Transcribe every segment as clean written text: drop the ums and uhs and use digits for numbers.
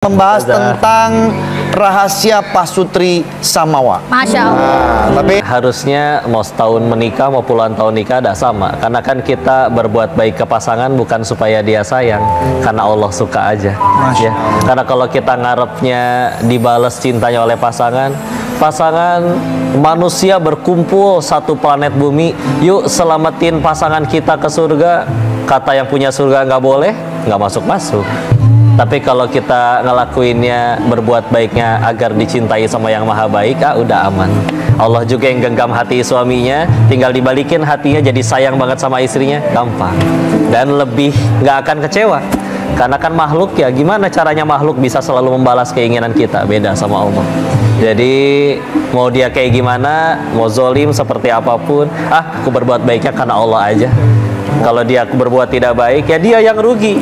Membahas tentang rahasia pasutri Samawa. Masya Allah. Tapi harusnya mau setahun menikah mau puluhan tahun nikah tidak sama, karena kan kita berbuat baik ke pasangan bukan supaya dia sayang, karena Allah suka aja ya. Karena kalau kita ngarepnya dibalas cintanya oleh pasangan manusia berkumpul satu planet bumi, yuk selamatin pasangan kita ke surga, kata yang punya surga nggak boleh, nggak masuk. Tapi kalau kita ngelakuinnya, berbuat baiknya agar dicintai sama yang maha baik, udah aman. Allah juga yang genggam hati suaminya, tinggal dibalikin hatinya jadi sayang banget sama istrinya, gampang. Dan lebih nggak akan kecewa. Karena kan makhluk ya, gimana caranya makhluk bisa selalu membalas keinginan kita? Beda sama Allah. Jadi mau dia kayak gimana, mau zolim seperti apapun, aku berbuat baiknya karena Allah aja. Kalau dia berbuat tidak baik, ya dia yang rugi.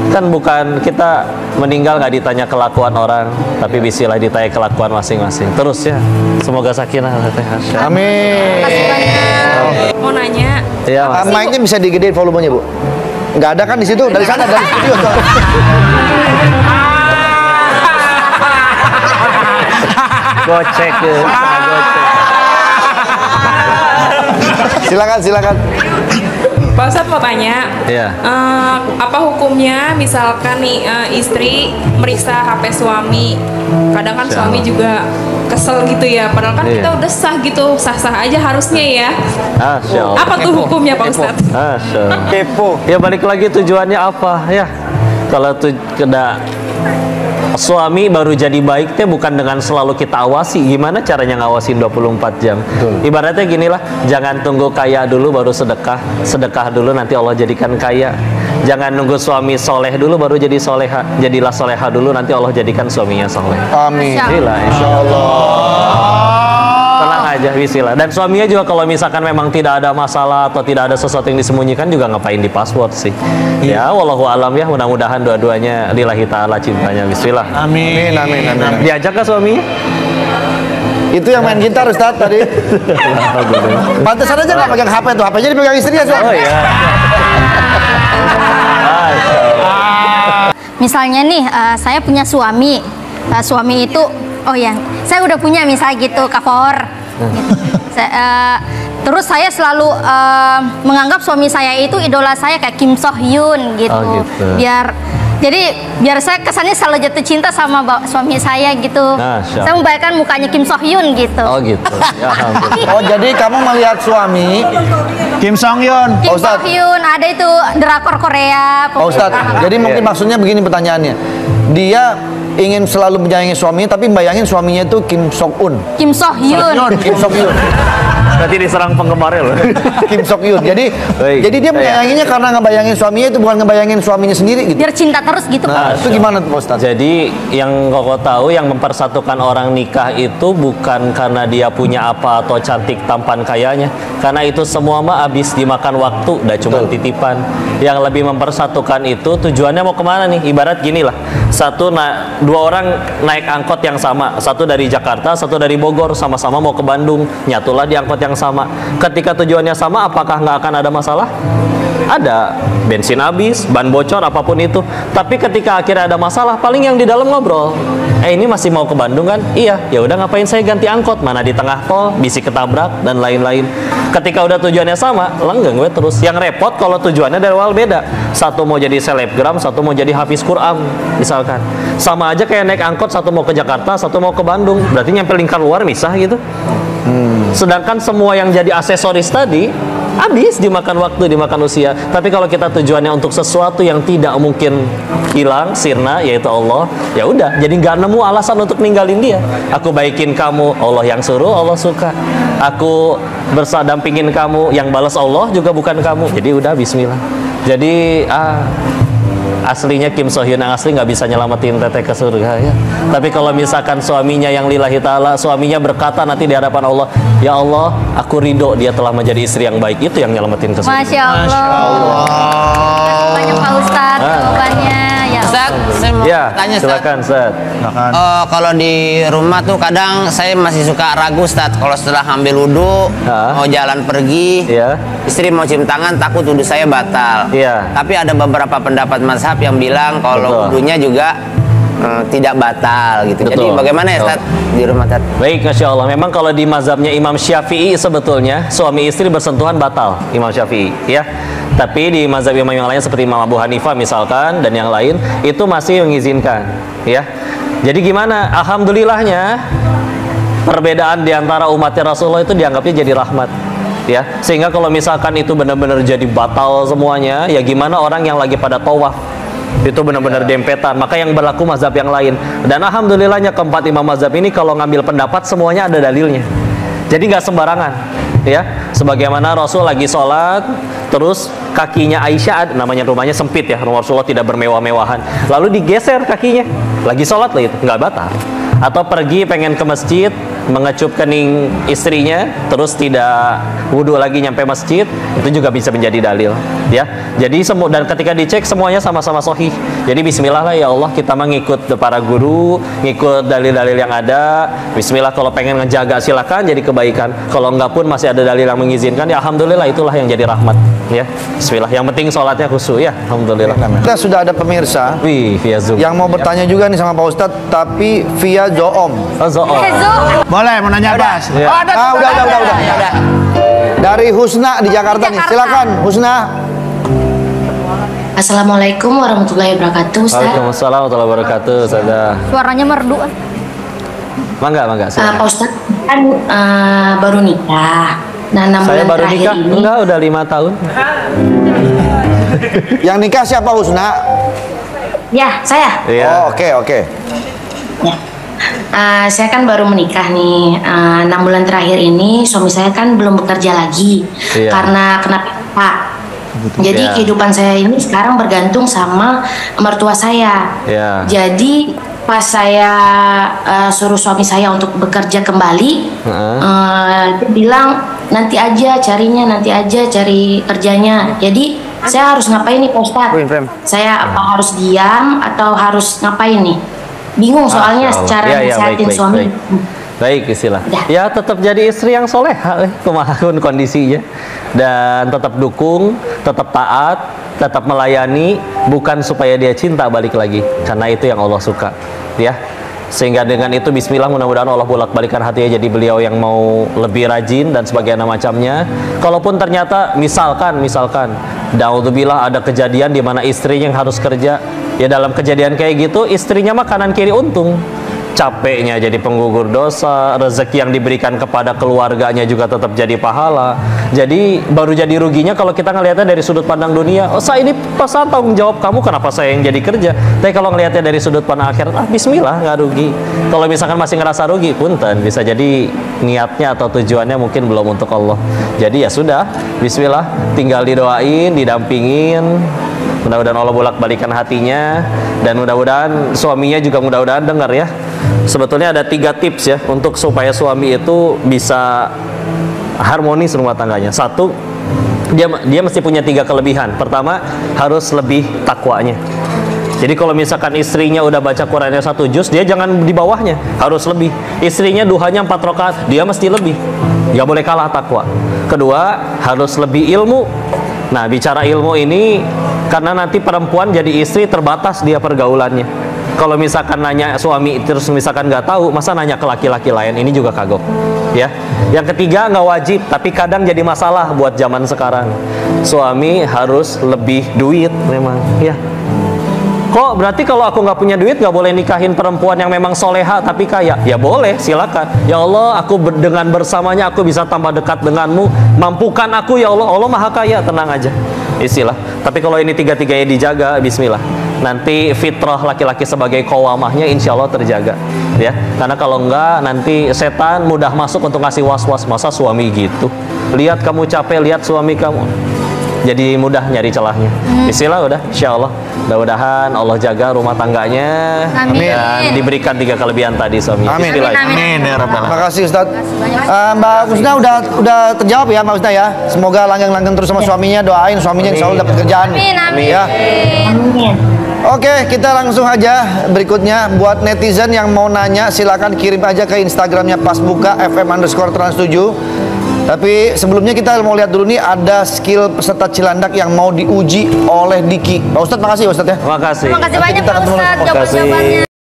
Kan bukan kita meninggal nggak ditanya kelakuan orang, tapi bisilah ditanya kelakuan masing-masing. Terus ya, semoga sakinah. amin. Mau nanya, Ya, Mas. Mic-nya bisa digedein volumenya, Bu? Nggak ada kan di situ? Dari sana, dari studio. Gocek ya. Silakan. Pak Ustadz mau tanya, Iya. apa hukumnya misalkan nih istri meriksa HP suami, kadang kan suami juga kesel gitu ya, padahal kan Iya. kita udah sah gitu, sah-sah aja harusnya ya. Masya Allah. Apa tuh hukumnya Pak Ustadz? Masya Allah. Kepo. Ya balik lagi tujuannya apa ya? Kalau kena suami baru jadi baik teh bukan dengan selalu kita awasi. Gimana caranya ngawasin 24 jam? Betul. Ibaratnya ginilah, jangan tunggu kaya dulu baru sedekah. Sedekah dulu nanti Allah jadikan kaya. Jangan nunggu suami soleh dulu baru jadi soleha. Jadilah soleha dulu nanti Allah jadikan suaminya soleh. Amin. Inilah insya Allah. Tenang aja, bismillah. Dan suaminya juga kalau misalkan memang tidak ada masalah atau tidak ada sesuatu yang disembunyikan juga ngapain di password sih. Ya, wallahu alam ya, mudah-mudahan dua-duanya lillahi ta'ala cintanya. Bismillah. Amin. Diajak ke suaminya? Itu yang main gitar Ustaz tadi. Pantesan aja nggak pegang HP tuh. HP-nya dipegang istri ya, Ustaz. Oh iya. Misalnya nih, saya punya suami. Suami itu, oh ya, saya udah punya misalnya gitu, cover. Terus saya selalu menganggap suami saya itu idola saya kayak Kim So Hyun gitu. Oh, gitu. Biar saya kesannya selalu jatuh cinta sama suami saya gitu. Masya Saya membayangkan mukanya Kim So Hyun gitu. Oh gitu. Ya alhamdulillah. Oh, jadi kamu melihat suami Kim Song Hyun. Kim Oh, So Ustaz. Hyun ada itu drakor Korea. Oh, Ustaz. Jadi mungkin Iya. maksudnya begini pertanyaannya. Dia ingin selalu menyayangi suaminya tapi bayangin suaminya itu Kim Sok Un. Kim So Hyun. Kim Sok Hyun. Berarti diserang penggemarnya loh. Kim Sok Hyun. Jadi Baik. jadi dia menyayanginya karena ngebayangin suaminya itu bukan ngebayangin suaminya sendiri gitu. Biar cinta terus gitu. Nah, itu gimana tuh, Ustaz? Jadi yang koko tahu, yang mempersatukan orang nikah itu bukan karena dia punya apa atau cantik tampan kayanya, karena itu semua mah habis dimakan waktu, udah cuma titipan. Yang lebih mempersatukan itu tujuannya mau kemana nih? Ibarat gini lah, dua orang naik angkot yang sama, satu dari Jakarta, satu dari Bogor, sama-sama mau ke Bandung, nyatulah di angkot yang sama. Ketika tujuannya sama, apakah nggak akan ada masalah? Ada, bensin habis, ban bocor, apapun itu. Tapi ketika akhirnya ada masalah, paling yang di dalam ngobrol. Ini masih mau ke Bandung kan? Iya. Ya udah ngapain saya ganti angkot? Mana di tengah tol, bisa ketabrak dan lain-lain. Ketika udah tujuannya sama, langgeng gue terus. Yang repot kalau tujuannya dari awal beda. Satu mau jadi selebgram, satu mau jadi hafiz Quran, misalkan. Sama aja kayak naik angkot, satu mau ke Jakarta, satu mau ke Bandung. Berarti nyampe lingkar luar misah gitu. Sedangkan semua yang jadi aksesoris tadi habis dimakan waktu, dimakan usia. Tapi kalau kita tujuannya untuk sesuatu yang tidak mungkin hilang, sirna, yaitu Allah, ya udah, jadi nggak nemu alasan untuk ninggalin dia. Aku baikin kamu, Allah yang suruh, Allah suka. Aku dampingin kamu, yang balas Allah juga bukan kamu. Jadi udah, bismillah. Jadi aslinya Kim So Hyun yang asli nggak bisa nyelamatin teteh ke surga ya. Tapi kalau misalkan suaminya yang lillahi ta'ala, suaminya berkata nanti di hadapan Allah, ya Allah, aku ridho dia telah menjadi istri yang baik, itu yang nyelamatin ke surga. Masya Allah. Banyak Pak Ustadz jawabannya. Ya Ustaz, saya mau Ya, tanya Ustaz. silakan Ustaz. Kalau di rumah tuh kadang saya masih suka ragu Ustaz. Kalau setelah ambil wudhu, mau jalan pergi, Ya. istri mau cium tangan, takut wudhu saya batal. Iya. Tapi ada beberapa pendapat mazhab yang bilang kalau Betul. wudhunya juga tidak batal gitu. Jadi Betul. bagaimana ya Ustaz di rumah Ustaz? Baik, Masya Allah. Memang kalau di mazhabnya Imam Syafi'i sebetulnya suami istri bersentuhan batal, Imam Syafi'i, ya. Tapi di mazhab imam yang lain seperti Imam Abu Hanifah misalkan dan yang lain itu masih mengizinkan, ya. Jadi gimana? Alhamdulillahnya perbedaan di antara umatnya Rasulullah itu dianggapnya jadi rahmat, ya. Sehingga kalau misalkan itu benar-benar jadi batal semuanya, ya gimana orang yang lagi pada tawaf itu benar-benar dempetan, maka yang berlaku mazhab yang lain. Dan alhamdulillahnya keempat imam mazhab ini kalau ngambil pendapat semuanya ada dalilnya, jadi nggak sembarangan, ya. Sebagaimana Rasul lagi sholat, terus kakinya Aisyah, namanya rumahnya sempit ya, Rasulullah tidak bermewah-mewahan, lalu digeser kakinya, lagi sholat lah, itu nggak batal. Atau pergi pengen ke masjid, mengecup kening istrinya, terus tidak wudhu lagi nyampe masjid, itu juga bisa menjadi dalil, ya. Jadi dan ketika dicek semuanya sama-sama sahih. Jadi bismillah lah, ya Allah, kita mengikut para guru, ngikut dalil-dalil yang ada. Bismillah, kalau pengen ngejaga silakan, jadi kebaikan. Kalau enggak pun masih ada dalil yang mengizinkan, ya alhamdulillah, itulah yang jadi rahmat, ya. Bismillah, yang penting sholatnya khusyuk, ya, alhamdulillah. Kita sudah ada pemirsa Wih, via Zoom yang mau bertanya juga nih sama Pak Ustadz, tapi via Zoom. Oh, Zoom. Boleh, mau nanya apa? Ya. Oh, udah. Dari Husna di Jakarta nih, silakan Husna. Assalamualaikum warahmatullahi wabarakatuh, Ustaz. Waalaikumsalam warahmatullahi wabarakatuh, Ustazah. Suaranya merdu. Mangga, silakan. Pak Ustadz kan baru nikah. Nah, 6 Saya bulan baru terakhir nikah, ini. enggak, udah 5 tahun. Yang nikah siapa, Husna? Ya, saya. Iya. Oh, oke. Ya. Saya kan baru menikah nih. 6 bulan terakhir ini suami saya kan belum bekerja lagi. Iya. Karena kena PHK. Jadi Iya. kehidupan saya ini sekarang bergantung sama mertua saya. Iya. Jadi pas saya suruh suami saya untuk bekerja kembali, dia bilang nanti aja cari kerjanya. Jadi saya harus ngapain nih Pak Ustadz? Saya apa harus diam atau harus ngapain nih? Bingung soalnya secara nasihatin suami. Baik, istilah. Udah. Ya, tetap jadi istri yang soleha, kumahun kondisinya. Dan tetap dukung, tetap taat, tetap melayani, bukan supaya dia cinta balik lagi, karena itu yang Allah suka, ya. Sehingga dengan itu bismillah, mudah-mudahan Allah bolak-balikan hatinya jadi beliau yang mau lebih rajin dan sebagainya macamnya. Kalaupun ternyata misalkan naudzubillah ada kejadian di mana istrinya yang harus kerja, ya dalam kejadian kayak gitu istrinya mah kanan kiri untung. Capeknya jadi penggugur dosa, rezeki yang diberikan kepada keluarganya juga tetap jadi pahala. Jadi baru jadi ruginya kalau kita ngelihatnya dari sudut pandang dunia. Oh, saya ini pasangan tanggung jawab kamu, kenapa saya yang jadi kerja? Tapi kalau ngelihatnya dari sudut pandang akhirat, bismillah, nggak rugi. Kalau misalkan masih ngerasa rugi, punten, bisa jadi niatnya atau tujuannya mungkin belum untuk Allah. Jadi ya sudah, bismillah, tinggal didoain, didampingin. Mudah-mudahan Allah bolak-balikan hatinya, dan mudah-mudahan suaminya juga mudah-mudahan dengar ya. Sebetulnya ada 3 tips ya untuk supaya suami itu bisa harmonis rumah tangganya. 1, dia mesti punya 3 kelebihan. Pertama, harus lebih takwanya. Jadi kalau misalkan istrinya udah baca Qurannya 1 juz, dia jangan di bawahnya, harus lebih. Istrinya duhanya 4 rakaat, dia mesti lebih. Gak boleh kalah takwa. Kedua, harus lebih ilmu. Nah, bicara ilmu ini, karena nanti perempuan jadi istri terbatas dia pergaulannya. Kalau misalkan nanya suami terus misalkan nggak tahu, masa nanya ke laki-laki lain, ini juga kagok, ya. Yang ketiga, nggak wajib, tapi kadang jadi masalah buat zaman sekarang. Suami harus lebih duit memang, ya. Kok berarti kalau aku nggak punya duit nggak boleh nikahin perempuan yang memang soleha tapi kaya? Ya boleh, silakan. Ya Allah, dengan bersamanya aku bisa tambah dekat denganmu. Mampukan aku ya Allah. Allah maha kaya, tenang aja. Istilah. Tapi kalau ini 3-tiganya dijaga, bismillah. Nanti fitrah laki-laki sebagai qawamahnya insya Allah terjaga, ya. Karena kalau enggak nanti setan mudah masuk untuk ngasih was-was, masa suami gitu. Lihat kamu capek, lihat suami kamu. Jadi mudah nyari celahnya. Istilah udah, insya Allah. Mudah-mudahan Allah jaga rumah tangganya. Amin. Dan diberikan 3 kelebihan tadi suaminya. Amin. Bismillah. Ya Rabbal. Terima kasih Ustaz. Mbak Husna udah terjawab ya Mbak Husna ya. Semoga langgeng-langgeng terus sama suaminya, doain suaminya insya Allah dapat kerjaan. Amin. Ya. Amin. Oke, kita langsung aja berikutnya. Buat netizen yang mau nanya, silakan kirim aja ke Instagramnya Pasbuka FM_Trans7. Tapi sebelumnya kita mau lihat dulu nih, ada skill peserta Cilandak yang mau diuji oleh Diki. Pak Ustadz, makasih Ustadz ya. Terima kasih. Terima kasih Nanti banyak kita Pak ketemu Ustadz lagi. Terima kasih. jawaban-jawabannya.